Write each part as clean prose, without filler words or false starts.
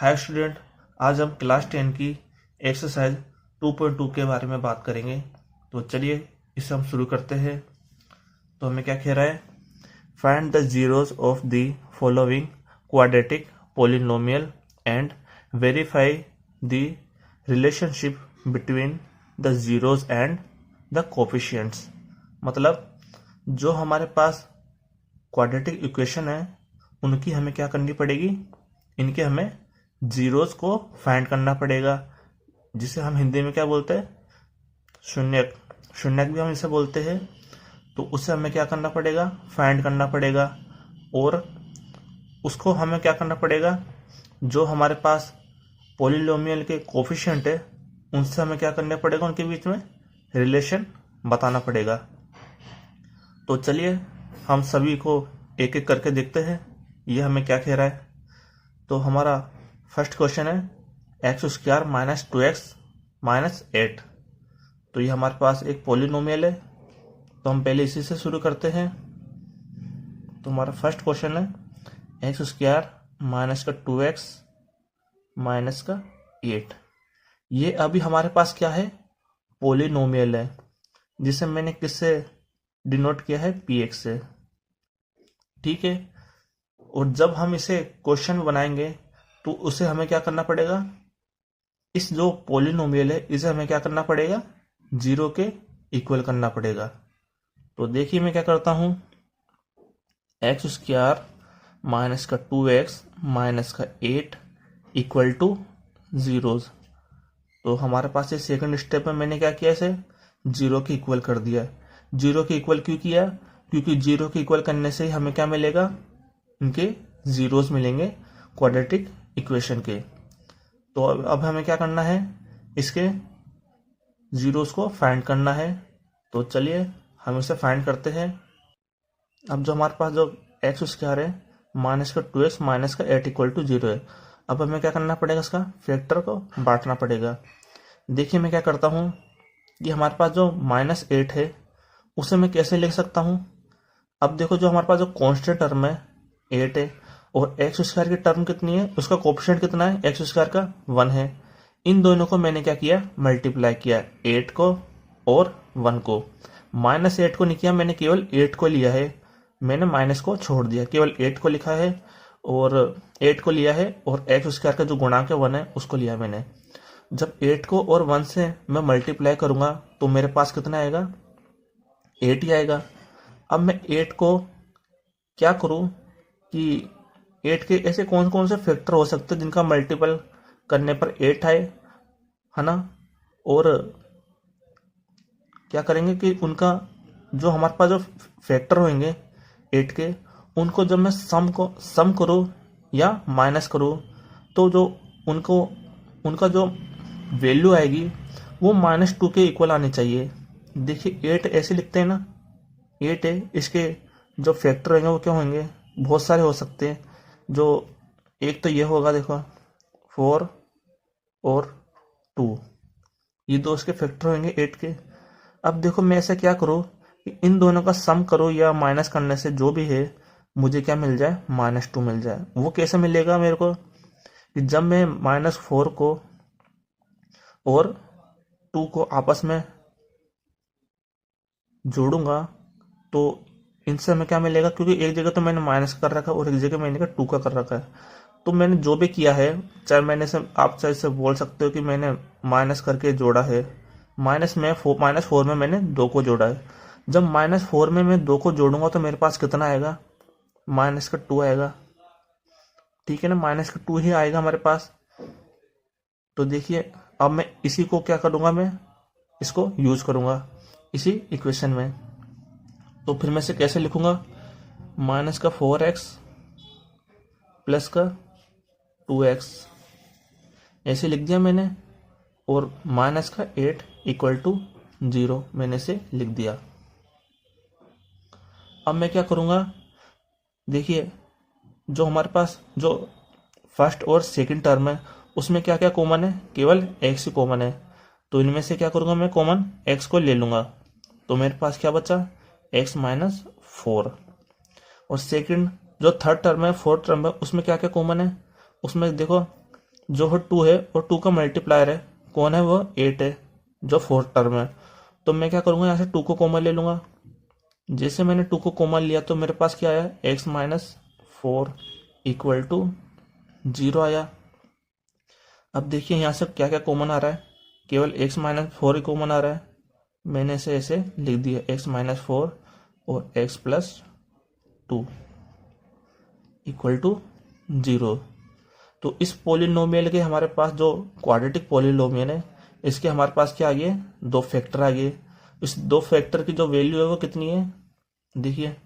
Hi student, आज हम class 10 की एक्सरसाइज 2.2 के बारे में बात करेंगे। तो चलिए इसे हम शुरू करते हैं। तो हमें क्या कह रहा है, find the zeros of the following quadratic polynomial and verify the relationship between the zeros and the coefficients. मतलब जो हमारे पास क्वाड्रेटिक इक्वेशन है उनकी हमें क्या करनी पड़ेगी, इनके हमें जीरोस को फाइंड करना पड़ेगा, जिसे हम हिंदी में क्या बोलते हैं, शून्यक। शून्यक भी हम इसे बोलते हैं। तो उसे हमें क्या करना पड़ेगा, फाइंड करना पड़ेगा। और उसको हमें क्या करना पड़ेगा, जो हमारे पास पॉलिनोमियल के कोफिशिएंट है उनसे हमें क्या करना पड़ेगा, उनके बीच में रिलेशन बताना पड़ेगा। तो चलिए हम सभी को एक एक करके देखते हैं ये हमें क्या कह रहा है। तो हमारा फर्स्ट क्वेश्चन है x² माइनस 2x माइनस 8। तो ये हमारे पास एक पॉलिनोमियल है, तो हम पहले इसी से शुरू करते हैं। तो हमारा फर्स्ट क्वेश्चन है x² माइनस का 2x माइनस का 8। ये अभी हमारे पास क्या है, पॉलिनोमियल है, जिसे मैंने किससे डिनोट किया है, px से। ठीक है। और जब हम इसे क्वेश्चन बनाएंगे तो उसे हमें क्या करना पड़ेगा, इस जो पॉलिनोमियल है इसे हमें क्या करना पड़ेगा, जीरो के इक्वल करना पड़ेगा। तो देखिए मैं क्या करता हूं, x² माइनस का 2x माइनस का 8 इक्वल टू जीरोज। तो हमारे पास ये सेकंड स्टेप में मैंने क्या किया, इसे जीरो के इक्वल कर दिया। जीरो के इक्वल क्यों किया, क्योंकि जीरो के इक्वल करने से ही हमें क्या मिलेगा, इनके जीरोस मिलेंगे क्वाड्रेटिक इक्वेशन के। तो अब हमें क्या करना है, इसके जीरोस को फाइंड करना है। तो चलिए हम इसे फाइंड करते हैं। अब जो हमारे पास जो x² है माइनस का 2x माइनस का 8 इक्वल टू 0 है, अब हमें क्या करना पड़ेगा, इसका फैक्टर को बांटना पड़ेगा। देखिए मैं क्या करता हूँ, ये हमारे पास जो -8 है उसे मैं कैसे लिख सकता हूँ। अब देखो जो हमारे पास जो कॉन्स्टेंट टर्म है 8 है, और x² की टर्म कितनी है, उसका कोफिशिएंट कितना है, x² का 1 है। इन दोनों को मैंने क्या किया, मल्टीप्लाई किया, 8 को और 1 को। -8 को नहीं किया मैंने, केवल 8 को लिया है, मैंने माइनस को छोड़ दिया, केवल 8 को लिखा है और 8 को लिया है, और x² का जो गुणांक है 1 है उसको लिया मैंने। जब 8 को और 1 से मैं मल्टीप्लाई करूंगा तो मेरे पास कितना आएगा, 8 ही आएगा। अब मैं 8 को क्या करूं कि 8 के ऐसे कौन कौन से फैक्टर हो सकते हैं जिनका मल्टीपल करने पर 8 आए, है ना। और क्या करेंगे कि उनका जो हमारे पास जो फैक्टर होंगे 8 के, उनको जब मैं सम करूँ या माइनस करूँ तो जो उनको उनका जो वैल्यू आएगी वो -2 के इक्वल आनी चाहिए। देखिए 8 ऐसे लिखते हैं ना, 8 है, इसके जो फैक्टर होंगे वो क्या होंगे, बहुत सारे हो सकते हैं। जो एक तो ये होगा, देखो 4 और 2, ये दो इसके फैक्टर होंगे 8 के। अब देखो मैं ऐसा क्या करूँ कि इन दोनों का सम करो या माइनस करने से जो भी है मुझे क्या मिल जाए, -2 मिल जाए। वो कैसे मिलेगा मेरे को, कि जब मैं -4 को और 2 को आपस में जोड़ूंगा तो इनसे हमें क्या मिलेगा, क्योंकि एक जगह तो मैंने माइनस कर रखा है और एक जगह मैंने 2 का कर रखा है। तो मैंने जो भी किया है, चाहे मैंने से आप चाहे से बोल सकते हो कि मैंने माइनस करके जोड़ा है, -4 में मैंने 2 को जोड़ा है। जब -4 में मैं 2 को जोड़ूंगा तो मेरे पास कितना आएगा, -2 आएगा। ठीक है ना, -2 ही आएगा हमारे पास। तो देखिए अब मैं इसी को क्या करूंगा, मैं इसको यूज करूंगा इसी इक्वेशन में। तो फिर मैं इसे कैसे लिखूंगा, -4x प्लस का 2x ऐसे लिख दिया मैंने, और -8 इक्वल टू 0 मैंने इसे लिख दिया। अब मैं क्या करूंगा, देखिए जो हमारे पास जो फर्स्ट और सेकंड टर्म है उसमें क्या क्या कॉमन है, केवल x ही कॉमन है। तो इनमें से क्या करूंगा, मैं कॉमन x को ले लूंगा। तो मेरे पास क्या बचा, x माइनस 4। और सेकंड जो थर्ड टर्म है, फोर्थ टर्म है, उसमें क्या क्या कॉमन है, उसमें देखो जो है 2 है और 2 का मल्टीप्लायर है कौन है, वो 8 है जो फोर्थ टर्म है। तो मैं क्या करूंगा, यहाँ से 2 को कॉमन ले लूंगा। जैसे मैंने 2 को कॉमन लिया तो मेरे पास क्या आया, x माइनस 4 इक्वल टू 0 आया। अब देखिए यहाँ से क्या क्या कॉमन आ रहा है, केवल x माइनस 4 ही कॉमन आ रहा है। मैंने इसे ऐसे लिख दिया x माइनस 4 और x प्लस 2 इक्वल टू 0। तो इस पोलिनोमियल के हमारे पास जो क्वाड्रेटिक पोलिनोमियल है, इसके हमारे पास क्या आ गए, 2 फैक्टर आ गए। इस 2 फैक्टर की जो वैल्यू है वो कितनी है, देखिए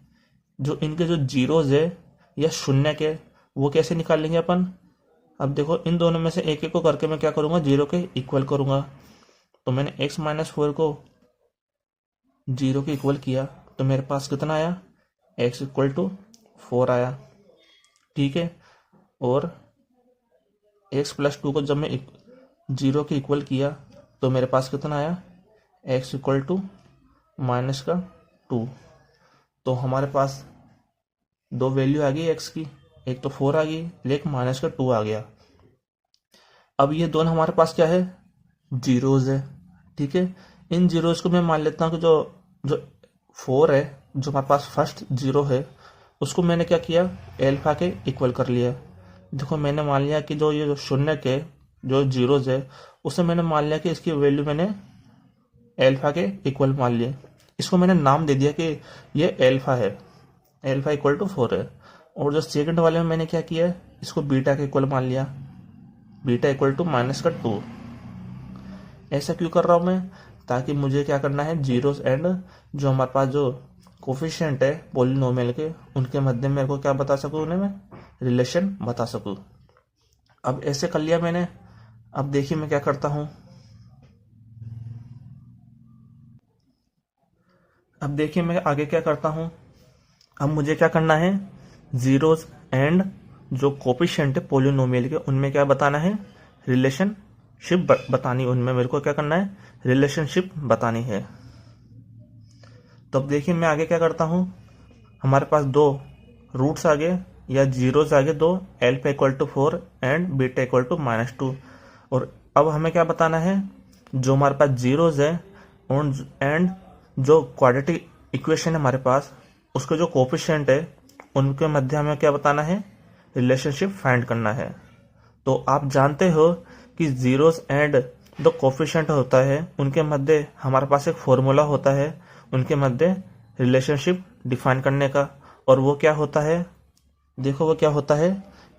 जो इनके जो जीरोज है या शून्य के, वो कैसे निकाल लेंगे अपन। अब देखो इन दोनों में से एक एक को करके मैं क्या करूंगा, 0 के इक्वल करूंगा। तो मैंने x माइनस 4 को 0 के इक्वल किया तो मेरे पास कितना आया, x इक्वल टू 4 आया, ठीक है। और x प्लस 2 को जब मैं 0 के इक्वल किया तो मेरे पास कितना आया, x इक्वल टू माइनस का 2। तो हमारे पास 2 वैल्यू आ गई x की, एक तो 4 आ गई, एक माइनस का 2 आ गया। अब ये दोनों हमारे पास क्या है, जीरोज है, ठीक है। इन जीरोज को मैं मान लेता हूँ कि जो जो 4 है, जो हमारे पास फर्स्ट 0 है, उसको मैंने क्या किया, एल्फा के इक्वल कर लिया। देखो मैंने मान लिया कि जो ये शून्य के जो जीरोज है, उसे मैंने मान लिया कि इसकी वैल्यू मैंने एल्फा के इक्वल मान लिया। इसको मैंने नाम दे दिया कि ये एल्फा है, एल्फा इक्वल टू 4 है। और जो सेकंड वाले में मैंने क्या किया, इसको बीटा के इक्वल मान लिया, बीटा इक्वल टू माइनस का 2। ऐसा क्यों कर रहा हूं मैं, ताकि मुझे क्या करना है, जीरोस एंड जो हमारे पास जो कोफिशिएंट है पोलिनोमियल के, उनके मध्य मेरे को क्या बता सकूं, उन्हें मैं रिलेशन बता सकूं। अब ऐसे कर लिया मैंने। अब देखिए मैं क्या करता हूं, अब देखिए मैं आगे क्या करता हूं। अब मुझे क्या करना है, जीरोस एंड जो कोफिशिएंट है पोलिनोमियल के, उनमें क्या बताना है, रिलेशनशिप बतानी। उनमें मेरे को क्या करना है, रिलेशनशिप बतानी है। तो अब देखिए मैं आगे क्या करता हूं, हमारे पास 2 रूट्स आ गए या जीरोस आ गए 2, alpha equal to 4 and beta equal to minus 2। और अब हमें क्या बताना है, जो हमारे पास जीरोस है एंड जो क्वाड्रेटिक इक्वेशन है हमारे पास, उसके जो कोफिशिएंट है उनके मध्य हमें क्या बताना है, रिलेशनशिप फाइंड करना है। तो आप जानते हो कि जीरोस एंड जो कोफिशिएंट होता है उनके मध्य हमारे पास एक फॉर्मूला होता है उनके मध्य रिलेशनशिप डिफाइन करने का। और वो क्या होता है, देखो वो क्या होता है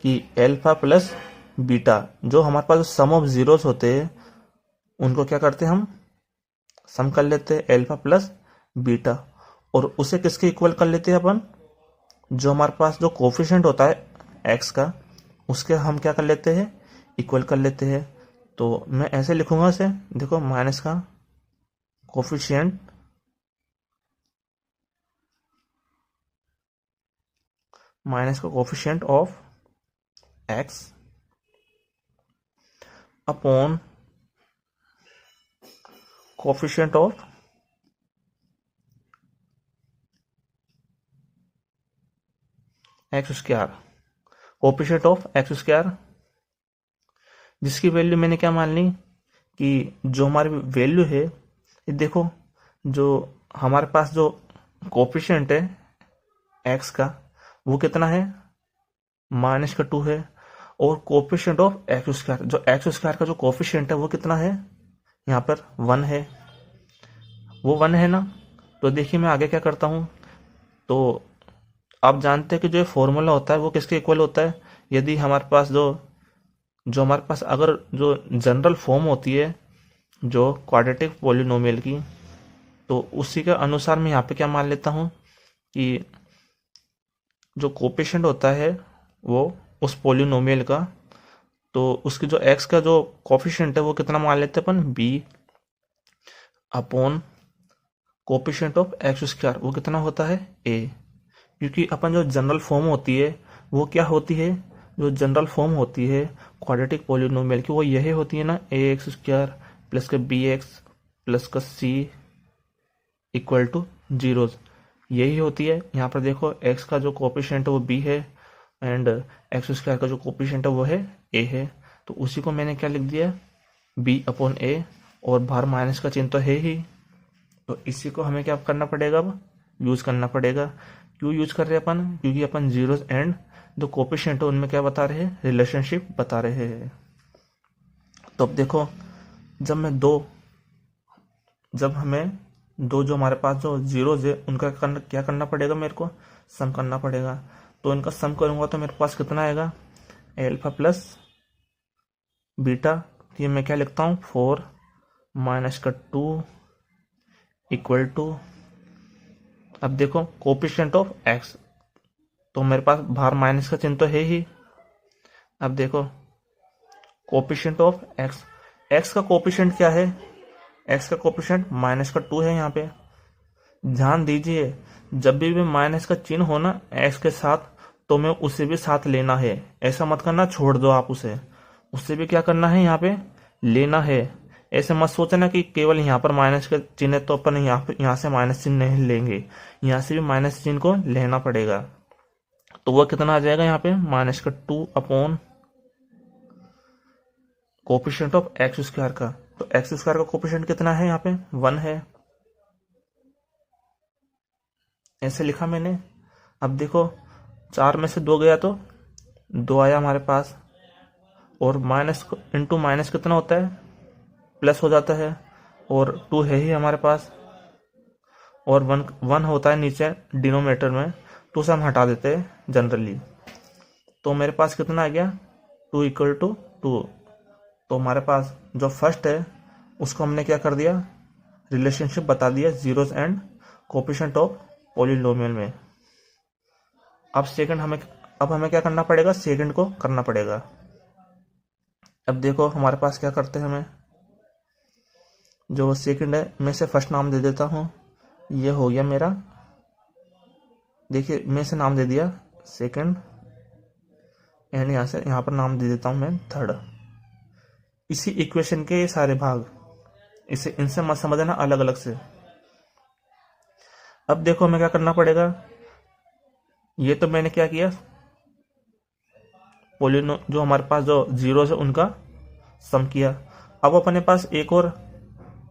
कि एल्फा प्लस बीटा, जो हमारे पास सम ऑफ जीरोस होते हैं उनको क्या करते हैं, हम सम कर लेते हैं एल्फा प्लस बीटा, और उसे किसके इक्वल कर लेते हैं अपन, जो हमारे पास जो कोफिशिएंट होता है एक्स का, उसके हम क्या कर लेते हैं, इक्वल कर लेते हैं। तो मैं ऐसे लिखूंगा इसे, देखो माइनस का coefficient of x upon coefficient of X square, coefficient of X square, जिसकी वैल्यू मैंने क्या मान ली कि जो हमारी वैल्यू है, ये देखो जो हमारे पास जो कोफिशिएंट है एक्स का वो कितना है, माइनस का 2 है। और कोफिशिएंट ऑफ एक्स स्क्वायर, जो एक्स स्क्वायर का जो कोफिशिएंट है वो कितना है, यहाँ पर 1 है, वो 1 है ना। तो देखिए मैं आगे क्या करता हूँ, तो आप जानते हैं कि जो फॉर्मूला होता है वो किसके इक्वल होता है, यदि हमारे पास जो हमारे पास अगर जो जनरल फॉर्म होती है जो क्वाड्रेटिक पोलिनोमियल की, तो उसी के अनुसार मैं यहाँ पे क्या मान लेता हूँ कि जो कोफिशिएंट होता है वो उस पोलिनोमियल का, तो उसकी जो एक्स का जो कोफिशिएंट है वो कितना मान लेते हैं अपन, B upon coefficient of X square, वो कितना होता है, ए। क्योंकि अपन जो जनरल फॉर्म होती है वो क्या होती है, जो जनरल फॉर्म होती है क्वाड्रेटिक पोलिनोमियल की, वो यही होती है ना, ए एक्स स्क्वायर प्लस का बी एक्स प्लस का सी इक्वल टू जीरोज, यही होती है। यहाँ पर देखो एक्स का जो कोफिशिएंट है वो बी है एंड एक्स स्क्वायर का जो कोफिशिएंट है वो है ए है। तो उसी को मैंने क्या लिख दिया, b/a, और बाहर माइनस का चिन्ह तो है ही, तो इसी को हमें क्या करना पड़ेगा, अब यूज करना पड़ेगा। क्यों यूज कर रहे हैं अपन, क्योंकि अपन जीरोस एंड जो कोफिशिएंट है उनमें क्या बता रहे हैं, रिलेशनशिप बता रहे हैं। तो अब देखो, जब हमें दो जो हमारे पास जो जीरोज है उनका क्या करना पड़ेगा, मेरे को सम करना पड़ेगा। तो इनका सम करूंगा तो मेरे पास कितना आएगा, एल्फा प्लस बीटा। ये मैं क्या लिखता हूँ, 4 माइनस का 2 इक्वल टू, अब देखो कोफिशिएंट ऑफ एक्स, तो मेरे पास बाहर माइनस का चिन्ह तो है ही। अब देखो कोफिशिएंट ऑफ एक्स, एक्स का कोफिशिएंट क्या है, एक्स का कोफिशिएंट माइनस का 2 है यहाँ पे। ध्यान दीजिए, जब भी माइनस का चिन्ह हो ना एक्स के साथ, तो मैं उसे भी साथ लेना है, ऐसा मत करना छोड़ दो आप उससे भी क्या करना है, यहाँ पे लेना है। ऐसे मत सोचना कि केवल यहाँ पर माइनस का चिन्ह है तो अपन यहाँ से माइनस चिन्ह नहीं लेंगे, यहाँ से भी माइनस चिन्ह को लेना पड़ेगा। तो वह कितना आ जाएगा यहाँ पे, माइनस का 2 upon coefficient of X square का। तो एक्स स्क्वायर का कोफिशिएंट कितना है, यहाँ पे 1 है, ऐसे लिखा मैंने। अब देखो 4 में से 2 गया तो 2 आया हमारे पास, और माइनस इंटू माइनस कितना होता है, प्लस हो जाता है, और 2 है ही हमारे पास, और 1 होता है नीचे डिनोमिनेटर में, 2 से हम हटा देते हैं जनरली। तो मेरे पास कितना आ गया, 2 इक्वल टू 2। तो हमारे पास जो फर्स्ट है उसको हमने क्या कर दिया, रिलेशनशिप बता दिया zeros and coefficient of polynomial में। अब हमें क्या करना पड़ेगा, सेकंड को करना पड़ेगा। अब देखो हमारे पास क्या करते हैं, हमें जो सेकंड है मैं से फर्स्ट नाम दे देता हूँ, ये हो गया मेरा, देखिए मैं से नाम दे दिया सेकंड, एंड यहाँ पर नाम दे देता हूँ मैं थर्ड। इसी इक्वेशन के ये सारे भाग, इनसे मत समझना अलग अलग से। अब देखो हमें क्या करना पड़ेगा, ये तो मैंने क्या किया, जो हमारे पास जो जीरोस है उनका सम किया। अब अपने पास एक और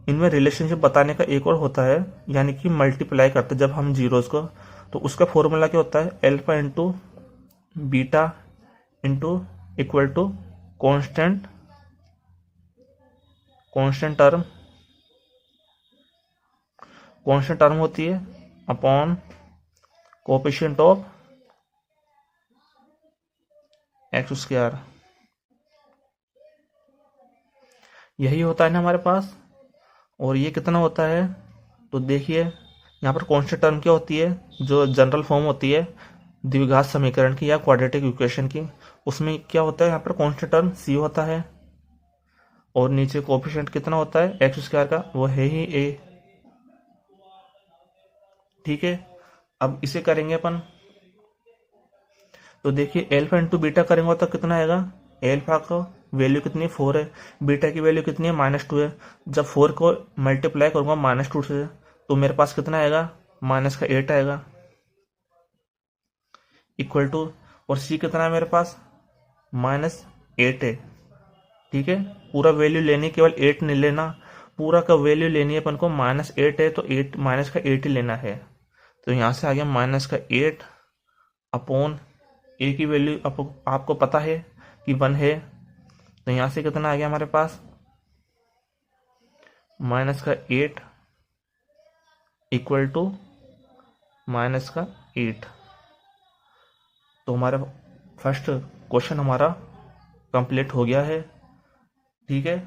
इनमें रिलेशनशिप बताने का एक और होता है, यानी कि मल्टीप्लाई करते जब हम जीरोस को, तो उसका फॉर्मूला क्या होता है, alpha into beta into equal to constant term होती है upon coefficient of X square. यही होता है ना हमारे पास, और ये कितना होता है, तो देखिए यहाँ पर कांस्टेंट टर्म क्या होती है, जो जनरल फॉर्म होती है द्विघात समीकरण की या क्वाड्रेटिक इक्वेशन की, उसमें क्या होता है, यहाँ पर कांस्टेंट टर्म c होता है, और नीचे कोफिशिएंट कितना होता है एक्स स्क्वायर का, वो है ही a। ठीक है, अब इसे करेंगे अपन, तो देखिए एल्फा इंटू बीटा करेंगे तो कितना आएगा, एल्फा का वैल्यू कितनी 4 है, बीटा की वैल्यू कितनी है -2 है। जब 4 को मल्टीप्लाई करूंगा -2 से, तो मेरे पास कितना आएगा, माइनस का 8 आएगा, इक्वल टू, और सी कितना है मेरे पास, -8 है। ठीक है, पूरा वैल्यू लेनी, केवल 8 नहीं लेना, पूरा का वैल्यू लेनी है अपन को, -8 है तो 8 माइनस का 8 ही लेना है। तो यहां से आ गया -8 अपॉन ए की वैल्यू आपको पता है कि 1 है, तो यहां से कितना आ गया हमारे पास, -8 इक्वल टू -8। तो हमारा फर्स्ट क्वेश्चन हमारा कंप्लीट हो गया है। ठीक है।